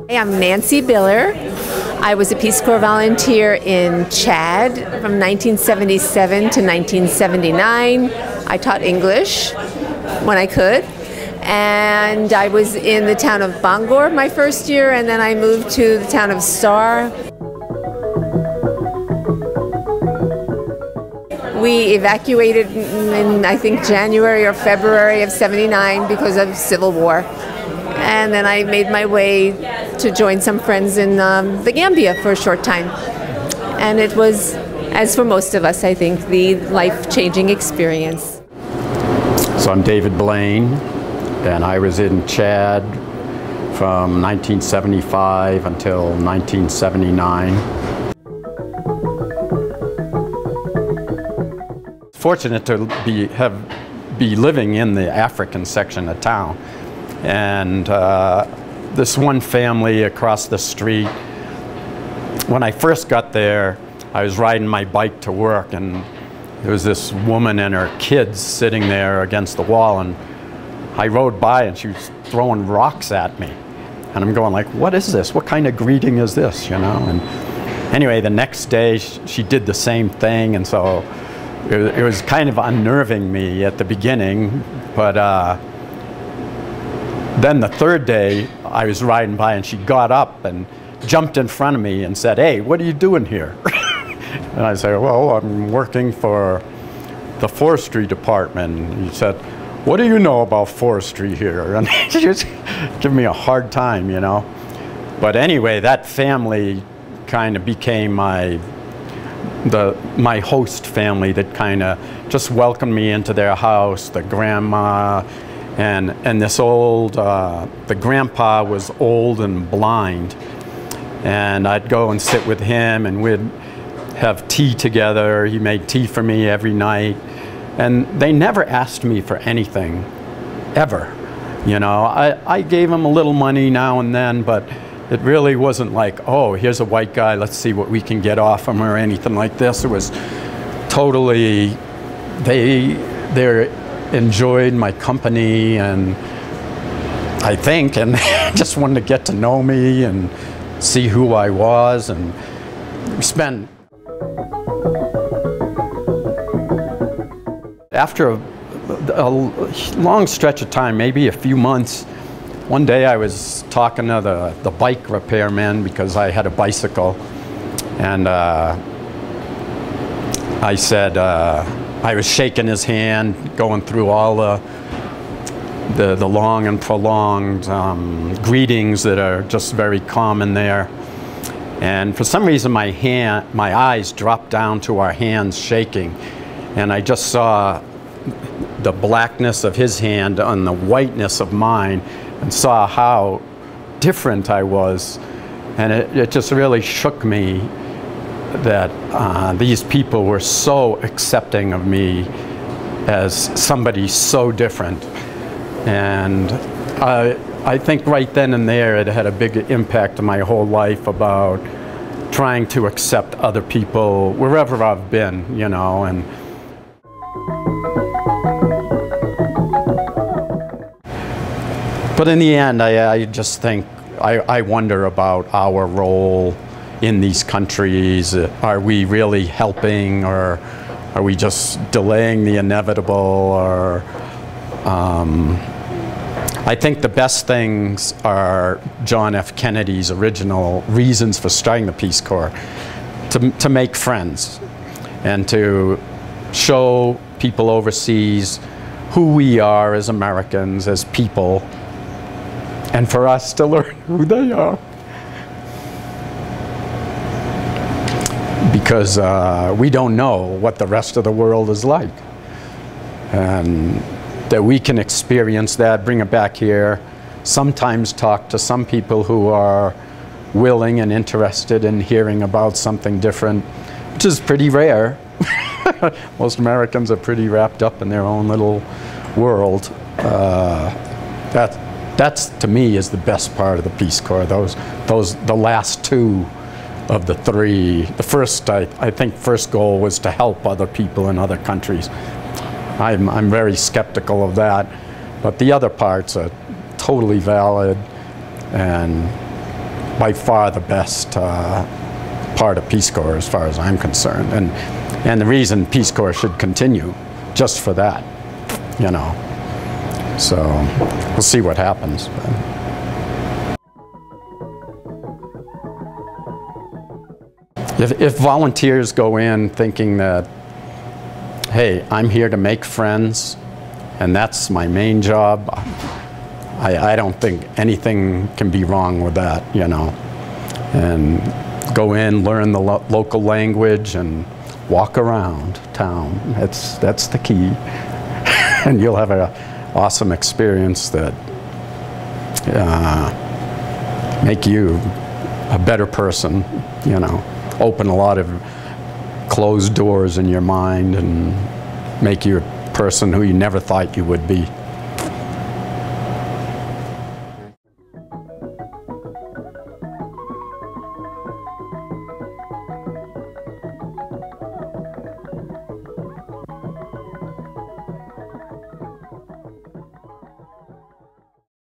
I'm Nancy Biller. I was a Peace Corps volunteer in Chad from 1977 to 1979. I taught English when I could. And I was in the town of Bangor my first year, and then I moved to the town of Star. We evacuated in, I think, January or February of '79 because of civil war. And then I made my way to join some friends in the Gambia for a short time. And it was, as for most of us, I think, the life-changing experience. So I'm David Blaine, and I was in Chad from 1975 until 1979. Fortunate to be living in the African section of town. And this one family across the street, when I first got there, I was riding my bike to work, and there was this woman and her kids sitting there against the wall, and I rode by and she was throwing rocks at me. And I'm going like, what is this? What kind of greeting is this, you know? And anyway, the next day she did the same thing, and so it was kind of unnerving me at the beginning, but then the third day, I was riding by and she got up and jumped in front of me and said, "Hey, what are you doing here?" And I said, "Well, I'm working for the forestry department." And he said, "What do you know about forestry here?" And she just gave me a hard time, you know. But anyway, that family kind of became my host family that kind of just welcomed me into their house. The grandma, and this old, the grandpa was old and blind, and I'd go and sit with him and we'd have tea together. He made tea for me every night, and they never asked me for anything, ever. You know, I gave him a little money now and then, but it really wasn't like, oh, here's a white guy, let's see what we can get off him or anything like this. It was totally, they're enjoyed my company, and I think, and just wanted to get to know me and see who I was, and spend. After a long stretch of time, maybe a few months, one day I was talking to the bike repairman because I had a bicycle, and I said, I was shaking his hand, going through all the long and prolonged greetings that are just very common there. And for some reason, my eyes dropped down to our hands shaking, and I just saw the blackness of his hand on the whiteness of mine, and saw how different I was, and it just really shook me that these people were so accepting of me as somebody so different. And I think right then and there it had a big impact on my whole life about trying to accept other people wherever I've been, you know. And but in the end, I just think, I wonder about our role in these countries. Are we really helping, or are we just delaying the inevitable? Or I think the best things are John F. Kennedy's original reasons for starting the Peace Corps, to make friends and to show people overseas who we are as Americans, as people, and for us to learn who they are. Because we don't know what the rest of the world is like. And that we can experience that, bring it back here, sometimes talk to some people who are willing and interested in hearing about something different, which is pretty rare. Most Americans are pretty wrapped up in their own little world. That's to me is the best part of the Peace Corps. The last two of the three. The first, I think, first goal was to help other people in other countries. I'm very skeptical of that, but the other parts are totally valid and by far the best part of Peace Corps as far as I'm concerned. And the reason Peace Corps should continue just for that, you know. So we'll see what happens. If volunteers go in thinking that, hey, I'm here to make friends and that's my main job, I don't think anything can be wrong with that, you know. And go in, learn the local language and walk around town. That's the key. And you'll have an awesome experience that make you a better person, you know. Open a lot of closed doors in your mind and make you a person who you never thought you would be.